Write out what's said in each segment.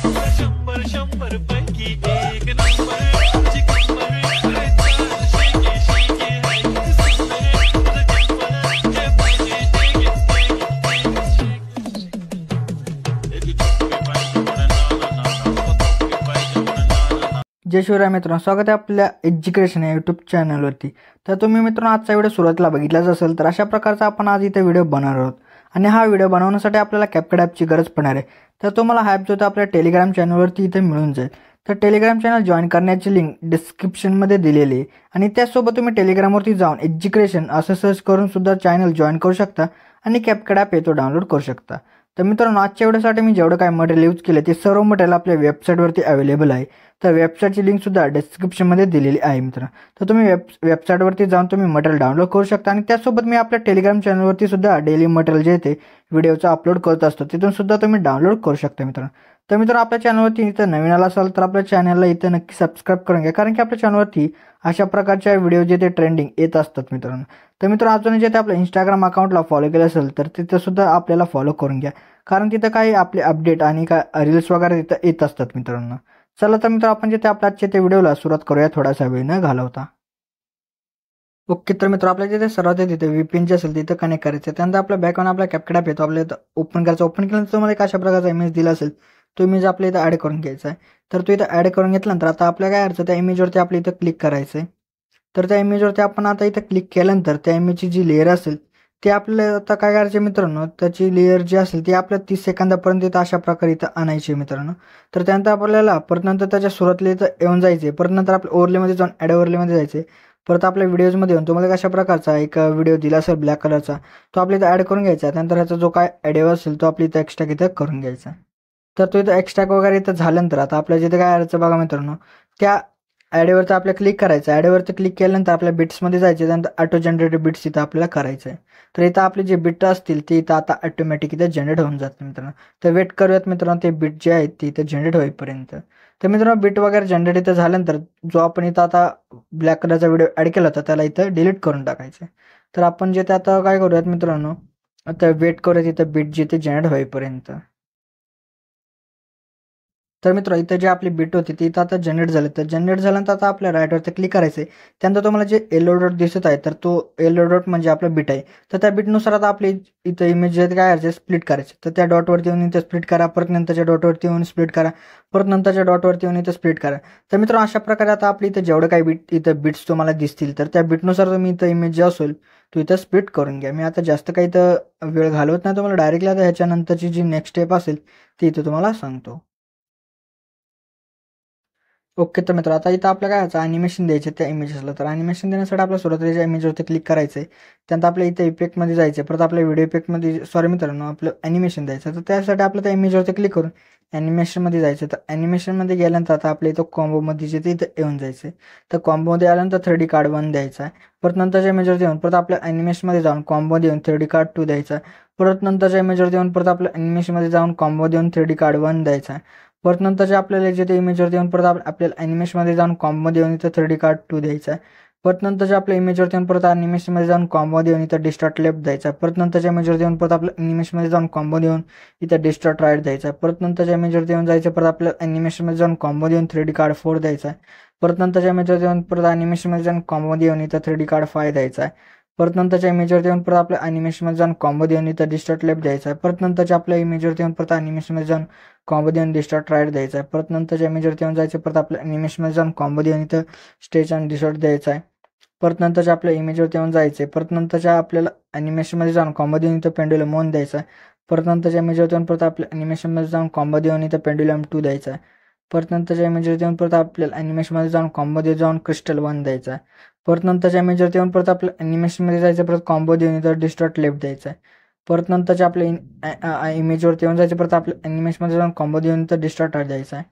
शंभर शंभर पैकी एक नंबर तुझी कंबर अरे चाल शेकी शेकी हाय किती सुंदर तुझं टेम्पर जे पाहिजे ते घे शेकी चुपके पाहिजे म्हणा ना ना चुपके पाहिजे म्हणा ना. जय शिवराय मित्रांनो, स्वागत आहे आपल्या एज्युकेशन या यूट्यूब चॅनलवरती. तर तुम्ही मित्रांनो आजचा व्हिडिओ सुरुवातीला बघितलाच असेल. तर अशा प्रकारचा आपण आज इथे व्हिडिओ बनवणार आहोत आणि हा व्हिडिओ बनवण्यासाठी आपल्याला कॅपकट ॲपची गरज पडणार आहे. तर तुम्हाला हा ॲप जो आपल्या टेलिग्राम चॅनलवरती इथे मिळून जाईल. तर टेलिग्राम चॅनल जॉईन करण्याची लिंक डिस्क्रिप्शनमध्ये दिलेली आहे आणि त्याचसोबत तुम्ही टेलिग्रामवरती जाऊन एज्युकेशन असं सर्च करून सुद्धा चॅनल जॉईन करू शकता आणि कॅपकट ॲप येतो डाउनलोड करू शकता. तर मित्रांनो आजच्या व्हिडिओसाठी मी जेवढं काय मटेरियल यूज केलं ते सर्व मटेरियल आपल्या वेबसाईटवरती अवेलेबल आहे. तर वेबसाईटची लिंकसुद्धा डिस्क्रिप्शनमध्ये दिलेली आहे मित्रांनो. तर तुम्ही वेबसाईटवरती जाऊन तुम्ही मटेरियल डाउनलोड करू शकता आणि त्यासोबत मी आपल्या टेलिग्राम चॅनलवरती सुद्धा डेली मटेरियल जे ते व्हिडिओचं अपलोड करत असतो तिथून सुद्धा तुम्ही डाउनलोड करू शकता मित्रांनो. तर मित्रांनो आपल्या चॅनलवरती इथं नवीन आला असाल तर आपल्या चॅनलला इथं नक्की सबस्क्राईब करून घ्या, कारण की आपल्या चॅनलवरती अशा प्रकारच्या व्हिडिओ जे ते ट्रेंडिंग येत असतात मित्रांनो. तर मित्रांनो अजून जे ते आपल्या इंस्टाग्राम अकाउंटला फॉलो केलं असेल तर तिथं सुद्धा आपल्याला फॉलो करून घ्या, कारण तिथं काही आपले अपडेट आणि काय रील्स वगैरे तिथं येत असतात मित्रांनो. चला तर मित्र आपण जे ते आपल्या आजच्या ते व्हिडिओला सुरुवात करूया थोडासा वेळ न घालवता. ओके तर मित्र आपल्या जिथे सर्वात तिथे VPN जे असेल तिथं कनेक्ट करायचं. त्यानंतर आपल्या बॅकग्राऊंड आपला कॅपकट ॲप येतो, आपल्या इथं ओपन करायचं. ओपन केल्यानंतर तुम्हाला एक अशा प्रकारचा इमेज दिला असेल, तो इमेज आपल्या इथं ॲड करून घ्यायचा आहे. तर तो इथं ॲड करून घेतल्यानंतर आता आपल्या काय करायचं, त्या इमेजवरती आपल्या इथं क्लिक करायचं आहे. तर त्या इमेजवरती आपण आता इथं क्लिक केल्यानंतर त्या इमेजची जी लेअर असेल ते आपल्याला आता काय करायचे मित्रांनो, त्याची लेअर जी असेल ती आपल्या 30 सेकंदापर्यंत इथं अशा प्रकारे इथं आणायची मित्रांनो. तर त्यानंतर आपल्याला परत नंतर त्याच्या सुरुवातीला इथं येऊन जायचे. परत नंतर आपल्या ओव्हरलेमध्ये जाऊन ॲड ओव्हरलेमध्ये जायचे. परत आपल्या व्हिडिओजमध्ये येऊन तुम्हाला कशा प्रकारचा एक व्हिडिओ दिला असेल ब्लॅक कलरचा, तो आपल्या इथं ॲड करून घ्यायचा. त्यानंतर ह्याचा जो काय ॲडिओ असेल तो आपल्या इथं एक्स्ट्रा इथं करून घ्यायचा. तर तो इथं एक्स्ट्रा वगैरे इथं झाल्यानंतर आता आपल्या जिथे काय करायचं बघा मित्रांनो, त्या ॲडवरती आपल्याला क्लिक करायचं. ॲडवरती क्लिक केल्यानंतर आपल्या बिट्समध्ये जायचे. त्यानंतर ऑटो जनरेटेड बिट्स इथं आपल्याला करायचं आहे. तर इथं आपले जे बिट असतील ते इथं आता ऑटोमॅटिक इथं जनरेट होऊन जातं मित्रांनो. तर वेट करूयात मित्रांनो ते बिट जे आहेत ते इथं जनरेट होईपर्यंत. तर मित्रांनो बिट वगैरे जनरेट इथं झाल्यानंतर जो आपण इथं आता ब्लॅक कलरचा व्हिडिओ ॲड केला होता त्याला इथं डिलीट करून टाकायचं. तर आपण जे ते आता काय करूयात मित्रांनो, आता वेट करूयात इथं बिट जे ते जनरेट होईपर्यंत. तर मित्र इथं जे आपली बिट होती ती इथं आता जनरेट झाली. तर जनरेट झाल्यानंतर आता आपल्या राईटवरती क्लिक करायचं आहे. त्यानंतर तुम्हाला जे येलो डॉट दिसत आहे तर तो येलो डॉट म्हणजे आपला बिट आहे. तर त्या बिटनुसार आता आपली इथं इमेज जे काय करायचे स्प्लिट करायचे. तर त्या डॉटवरती येऊन इथं स्प्लिट करा, परत नंतरच्या डॉटवरती येऊन स्प्लिट करा, परत नंतरच्या डॉटवरती येऊन इथं स्प्लिट करा. तर मित्र अशा प्रकारे आता आपली इथं जेवढं काही बिट्स तुम्हाला दिसतील तर त्या बिटनुसार तुम्ही इथं इमेज जे असेल तो इथं स्प्लिट करून घ्या. मी आता जास्त काही इथं वेळ घालवत नाही, तुम्हाला डायरेक्टली आता ह्याच्यानंतरची जी नेक्स्ट स्टेप असेल ती इथं तुम्हाला सांगतो. ओके तर मित्र आता इथं आपल्या काय याचं ॲनिमेशन द्यायचे त्या इमेजेसला. तर ॲनिमेशन देण्यासाठी आपल्या सुरुवातीच्या इमेजवरती क्लिक करायचं आहे. त्यानंतर आपल्या इथं इफेक्टमध्ये जायचं. परत आपल्या व्हिडिओ इफेक्टमध्ये सॉरी मित्रांनो आपलं ॲनिमेशन द्यायचं. तर त्यासाठी आपलं त्या इमेजवरती क्लिक करून ॲनिमेशनमध्ये जायचं. तर ॲनिमेशनमध्ये गेल्यानंतर आता आपल्या इथं कॉम्बोमध्ये जे ते इथं येऊन जायचं आहे. तर कॉम्बोमध्ये आल्यानंतर 3D कार्ड 1 द्यायचा आहे. परत नंतरच्या इमेजवरती येऊन परत आपल्या ॲनिमेशनमध्ये जाऊन कॉम्बोमध्ये येऊन 3D कार्ड 2 द्यायचा आहे. परत नंतरच्या इमेजवरती येऊन परत आपल्या ॲनिमेशनमध्ये जाऊन कॉम्बोमध्ये येऊन 3D कार्ड 1 द्यायचा आहे. परत नंतरच्या आपल्याला जे ते इमेजवरती येऊन परत आपल्याला ॲनिमेशनमध्ये जाऊन कॉम्बोमध्ये येऊन इथं 3D कार्ड 2 द्यायचा आहे. परत नंतरच्या आपल्या इमेजवरती येऊन परत ॲनिमेशनमध्ये जाऊन कॉम्बोमध्ये येऊन इथं डिस्टॉर्ट लेफ्ट द्यायचा आहे. परत नंतरच्या इमेजवरती येऊन परत आपल्या ॲनिमेशनमध्ये जाऊन कॉम्बोमध्ये येऊन इथं डिस्टॉर्ट राईट द्यायचा आहे. परत नंतरच्या इमेजवरती येऊन जायचं. परत आपल्या ॲनिमेशनमध्ये जाऊन कॉम्बोमध्ये येऊन 3D कार्ड 4 द्यायचा आहे. परत नंतरच्या इमेजवरती येऊन परत ॲनिमेशनमध्ये जाऊन कॉम्बोमध्ये येऊन इथं 3D कार्ड 5 द्यायचा आहे. परत नंतरच्या इमेजवरती येऊन परत आपल्या ॲनिमेशनमध्ये जाऊन कॉम्बोमध्ये येऊन इथं डिस्टॉर्ट लेफ्ट द्यायचा आहे. परत नंतरच्या आपल्या इमेजवरती येऊन परत ॲनिमेशनमध्ये जाऊन कॉम्बोमध्ये येऊन डिस्टॉर्ट राईट द्यायचा आहे. परत नंतरच्या इमेजवरती येऊन जायचं. परत आपल्या ॲनिमेशनमध्ये जाऊन कॉम्बोमध्ये येऊन इथं स्टेज आणि डिस्टॉर्ट द्यायचा आहे. परत नंतरच्या आपल्या इमेजवरती येऊन जायचे. परत नंतरच्या आपल्याला ॲनिमेशनमध्ये जाऊन कॉम्बोमध्ये येऊन इथं पेंड्युलम 1 द्यायचा आहे. परत नंतरच्या इमेजवरती येऊन परत आपल्या ॲनिमेशनमध्ये जाऊन कॉम्बोमध्ये येऊन इथं पेंड्युलम 2 द्यायचा आहे. परत नंतरच्या इमेजवरती येऊन परत आपल्याला ॲनिमेशनमध्ये जाऊन कॉम्बोमध्ये जाऊन क्रिस्टल 1 द्यायचा आहे. परत नंतरच्या इमेजवरती येऊन परत आपल्या ॲनिमेशनमध्ये जायचं. परत कॉम्बोमध्ये येऊन इथं डिस्टॉर्ट लेफ्ट द्यायचा आहे. परत नंतरच्या आपल्या इमेजवरती येऊन जायचं. परत आपल्या ॲनिमेशनमध्ये जाऊन कॉम्बोमध्ये येऊन इथं डिस्टॉर्ट राईट द्यायचा आहे.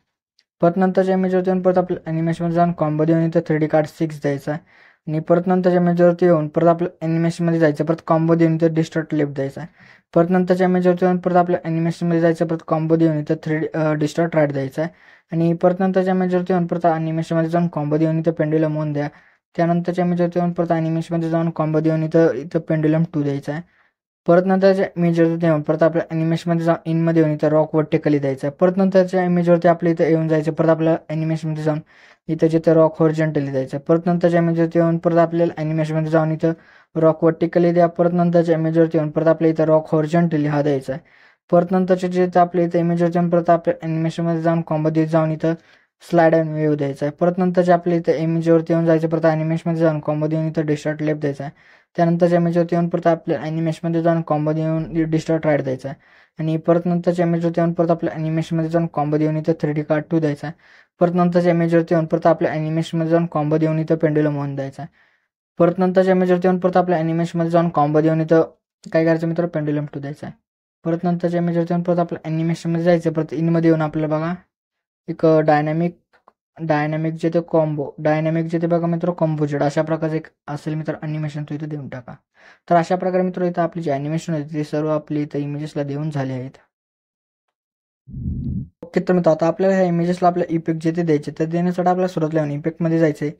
परत नंतरच्या इमेजवरती येऊन परत आपल्या ॲनिमेशनमध्ये जाऊन कॉम्बोमध्ये येऊन इथं 3D कार्ड 6 द्यायचा आहे. आणि परत नंतरच्या इमेजवरती येऊन परत आपल्या ॲनिमेशनमध्ये जायचं. परत कॉम्बोमध्ये येऊन इथं डिस्टॉर्ट लेफ्ट द्यायचा आहे. परत नंतरच्या इमेजवरती येऊन परत आपल्या ॲनिमेशनमध्ये जायचं. परत कॉम्बोमध्ये येऊन इथं डिस्टॉर्ट राईट द्यायचा आहे. आणि परत नंतरच्या इमेजवरती येऊन परत ॲनिमेशनमध्ये जाऊन कॉम्बोमध्ये येऊन इथं पेंड्युलम 1 द्या. त्यानंतरच्या इमेजवरती येऊन परत ॲनिमेशनमध्ये जाऊन कॉम्बोमध्ये येऊन इथं पेंड्युलम 2 द्यायचा आहे. परत नंतरच्या इमेजवरती येऊन परत आपल्या ॲनिमेशनमध्ये जाऊन इनमध्ये येऊन इथं रॉक वर्टिकली द्यायचं आहे. परत नंतरच्या इमेजवरती आपल्या इथं येऊन जायचं, परत आपल्याला ॲनिमेशनमध्ये जाऊन इथं जिथं रॉक हॉरिझॉन्टली द्यायचं आहे. परत नंतरच्या इमेजवरती येऊन परत आपल्याला ॲनिमेशनमध्ये जाऊन इथं रॉक वर्टिकली द्या. परत नंतरच्या इमेजवरती येऊन परत आपल्या इथं रॉक हॉरिझॉन्टली हा द्यायचा आहे. परत नंतरच्या जे आपल्या इथं इमेजवरती येऊन परत आपल्या ॲनिमेशनमध्ये जाऊन कॉम्बोमध्ये जाऊन इथं स्लाइड अँड वेव्ह द्यायचा आहे. परत नंतरच्या आपल्या इथं इमेजवरती येऊन जायचं, परत ॲनिमेशनमध्ये जाऊन कॉम्बोमध्ये येऊन इथं डिस्टॉर्ट लेफ्ट द्यायचा आहे. त्यानंतरच्या इमेजवरती येऊन परत आपल्या ॲनिमेशनमध्ये जाऊन कॉम्बोमध्ये येऊन डिस्टॉर्ट राईट द्यायचा आहे. आणि परत नंतरच्या इमेजवरती येऊन परत आपल्या ॲनिमेशनमध्ये जाऊन कॉम्बोमध्ये येऊन इथं 3D कार्ड 2 द्यायचा आहे. परत नंतरच्या इमेजवरती येऊन परत आपल्या ॲनिमेशनमध्ये जाऊन कॉम्बोमध्ये येऊन इथं पेंडुलम 1 द्यायचा आहे. परत नंतरच्या इमेजवरती येऊन परत आपल्या ॲनिमेशनमध्ये जाऊन कॉम्बोमध्ये येऊन इथं काय करायचं मित्र, पेंडुलम 2 द्यायचा आहे. परत नंतरच्या इमेजवरती येऊन परत आपल्या ॲनिमेशनमध्ये जायचं, परत इनमध्ये येऊन आपल्याला बघा एक डायनॅमिक जे ते डायनॅमिक जे ते बघा मित्र कॉम्पोजिट अशा प्रकारचे एक असेल मित्र ॲनिमेशन तो इथं देऊन टाका. तर अशा प्रकारे मित्र इथं आपली जे ॲनिमेशन होते ते सर्व आपली इथं इमेजेसला देऊन झाले आहेत. ओके, तर मित्र आता आपल्याला ह्या इमेजेसला आपल्या इफेक्ट जे ते द्यायचे तर देण्यासाठी आपल्याला सुरुवातीला येऊन इफेक्टमध्ये जायचं आहे.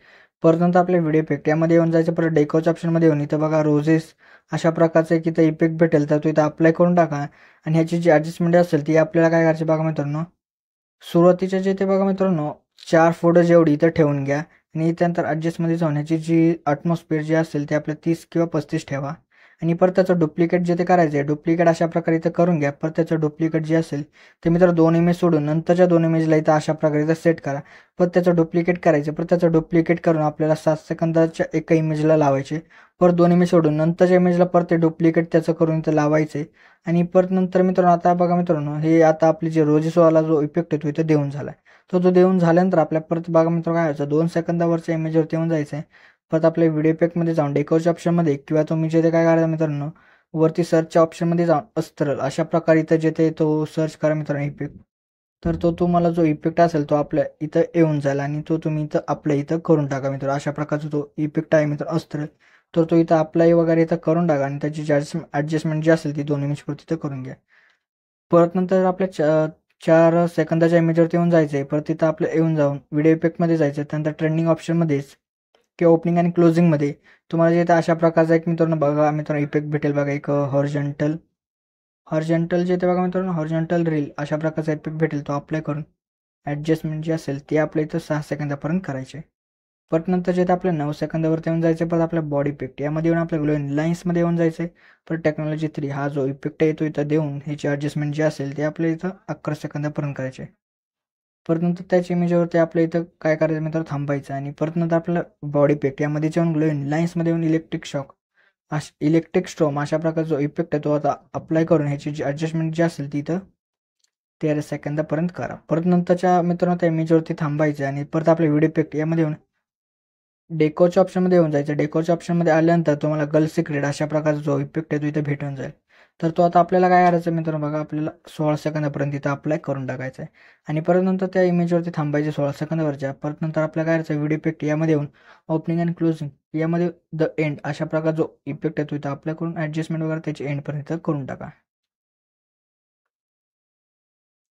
परत नंतर आपल्या व्हिडिओ इफेक्ट यामध्ये येऊन जायचं, परत डेकोच्या ऑप्शनमध्ये येऊन इथं बघा रोजेस अशा प्रकारचं एक इथं इफेक्ट भेटेल, तर तो इथं अप्लाय करून टाका. आणि ह्याची जी ॲडजस्टमेंट असेल ती आपल्याला काय करायची बघा मित्रांनो, सुरुवातीच्या जे ते बघा मित्रांनो 4 फोटो जेवढी इथं ठेवून घ्या आणि त्यानंतर ॲडजस्टमध्ये जाऊन ह्याची जी ॲटमॉस्फिअर जी असेल ते आपल्या 30 किंवा 35 ठेवा. आणि परत त्याचं डुप्लिकेट जे ते करायचं आहे, डुप्लिकेट अशा प्रकारे इथं करून घ्या. परत त्याचं डुप्लिकेट जे असेल ते मित्र 2 इमेज सोडून नंतरच्या 2 इमेजला इथं अशा प्रकारे इथं सेट करा. परत त्याचं डुप्लिकेट करायचं, परत त्याचं डुप्लिकेट करून आपल्याला 7 सेकंदाच्या एका इमेजला लावायचे. परत 2 इमेज सोडून नंतरच्या इमेजला परत ते डुप्लिकेट त्याचं करून इथं लावायचे. आणि परत नंतर मित्रांनो आता बघा मित्रांनो, हे आता आपली जे रोजेसवाला जो इफेक्ट आहे तो इथं देऊन झाला आहे. तो देऊन झाल्यानंतर आपल्या परत बघा मित्र काय व्हायचं, 2 सेकंदावरच्या इमेजवरती येऊन जायचं आहे. परत आपल्या व्हिडिओ इफेक्टमध्ये जाऊन डेकोरच्या ऑप्शनमध्ये किंवा तुम्ही जे ते काय करायचं मित्रांनो, वरती सर्चच्या ऑप्शनमध्ये जाऊन अस्त्रल अशा प्रकारे इथं जे ते तो सर्च करा मित्रांनो इफेक्ट. तर तो तुम्हाला जो इफेक्ट असेल तो आपल्या इथं येऊन जाईल आणि तो तुम्ही इथं आपल्या इथं करून टाका मित्र. अशा प्रकारचा तो इफेक्ट आहे मित्र अस्त्रल, तर तो इथं अप्लाय वगैरे इथं करून टाका आणि त्याची ॲडजस्टमेंट जी असेल ती 2 इमेजवरती इथं करून घ्या. परत नंतर आपल्या 4 सेकंदाच्या इमेजवरती येऊन जायचं आहे. परत तिथं आपलं येऊन जाऊन व्हिडिओ इफेक्टमध्ये जायचं. त्यानंतर ट्रेंडिंग ऑप्शनमध्येच किंवा ओपनिंग आणि क्लोजिंगमध्ये तुम्हाला जे अशा प्रकारचा एक मित्रांनो बघा मित्रांनो इफेक्ट भेटेल बघा, एक हॉरिझॉन्टल जे ते बघा मित्रांनो हॉरिझॉन्टल रील अशा प्रकारचा इफेक्ट भेटेल, तो अप्लाय करून ॲडजस्टमेंट जी असेल ती आपल्या इथं 6 सेकंदापर्यंत करायचे. परत नंतर जे आपल्या 9 सेकंदावरती येऊन जायचं. परत आपल्या बॉडी इफेक्ट यामध्ये येऊन आपल्या ग्लोइंग लाईन्समध्ये येऊन जायचं आहे. परत टेक्नॉलॉजी 3 हा जो इफेक्ट आहे तो इथं देऊन ह्याची ॲडजस्टमेंट जी असेल ते आपल्या इथं 11 सेकंदापर्यंत करायचे. परत नंतर त्याच्या इमेजवरती आपल्या इथं काय करायचं मित्र, थांबायचं. आणि परत नंतर आपलं बॉडी इफेक्ट यामध्ये येऊन ग्लोइंग लाईन्समध्ये येऊन इलेक्ट्रिक स्ट्रोम अशा प्रकारचा जो इफेक्ट आहे तो आता अप्लाय करून ह्याची जी ॲडजस्टमेंट जी असेल ती इथं 13 सेकंदापर्यंत करा. परत नंतरच्या मित्रांनो त्या इमेजवरती थांबायचं आणि परत आपल्या व्हिडिओ इफेक्ट यामध्ये येऊन डेकोच्या ऑप्शनमध्ये येऊन जायचं. डेकोच्या ऑप्शनमध्ये आल्यानंतर तुम्हाला गर्ल सिक्रेट अशा प्रकारचा जो इफेक्ट आहे तो इथे भेटून जाईल. तर तो आता आपल्याला काय करायचं मित्रांनो बघा, आपल्याला 16 सेकंदापर्यंत इथं अप्लाय करून टाकायचं आहे. आणि परत नंतर त्या इमेजवरती थांबायचे 16 सेकंदावरच्या. परत नंतर आपल्याला काय करायचं, व्हिडिओ इफेक्ट यामध्ये येऊन ओपनिंग आणि क्लोजिंग यामध्ये द एंड अशा प्रकार जो इफेक्ट आहे तो इथं अप्लाय करून ॲडजस्टमेंट वगैरे त्याची एंडपर्यंत करून टाका.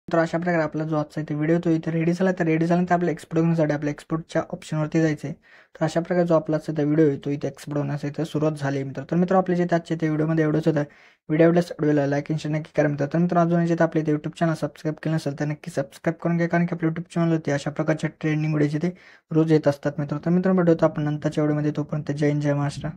तर अशा प्रकारे आपला जो आजचा इथे व्हिडिओ तो इथे रेडी झाला. तर रेडी झाल्यानंतर आपल्या एक्सपोर्ट करण्यासाठी आपल्या एक्सपोर्टच्या ऑप्शनवरती जायचं आहे. तर अशा प्रकारे जो आपला आजचा व्हिडिओ आहे तो इथे एक्सपोर्ट होण्याचा इथं सुरुवात झाली मित्र. तर मित्र आपल्या जे आजच्या ते व्हिडिओमध्ये एवढंच होतं. व्हिडिओला लाईक आणि शेअर नक्की करा मित्र. तर मित्र अजून जे आपल्या इथे यूट्यूब चॅनल सबस्क्राईब केलं नसेल तर नक्की सबस्क्राईब करून घ्या, कारण की आपल्या यूट्यूब चॅनलवरती अशा प्रकारच्या ट्रेंडिंग व्हिडिओ ते रोज येत असतात मित्र. तर मित्रांनो भेटतो आपण नंतरच्या व्हिडिओमध्ये. तोपर्यंत जय हिंद जय महाराष्ट्र.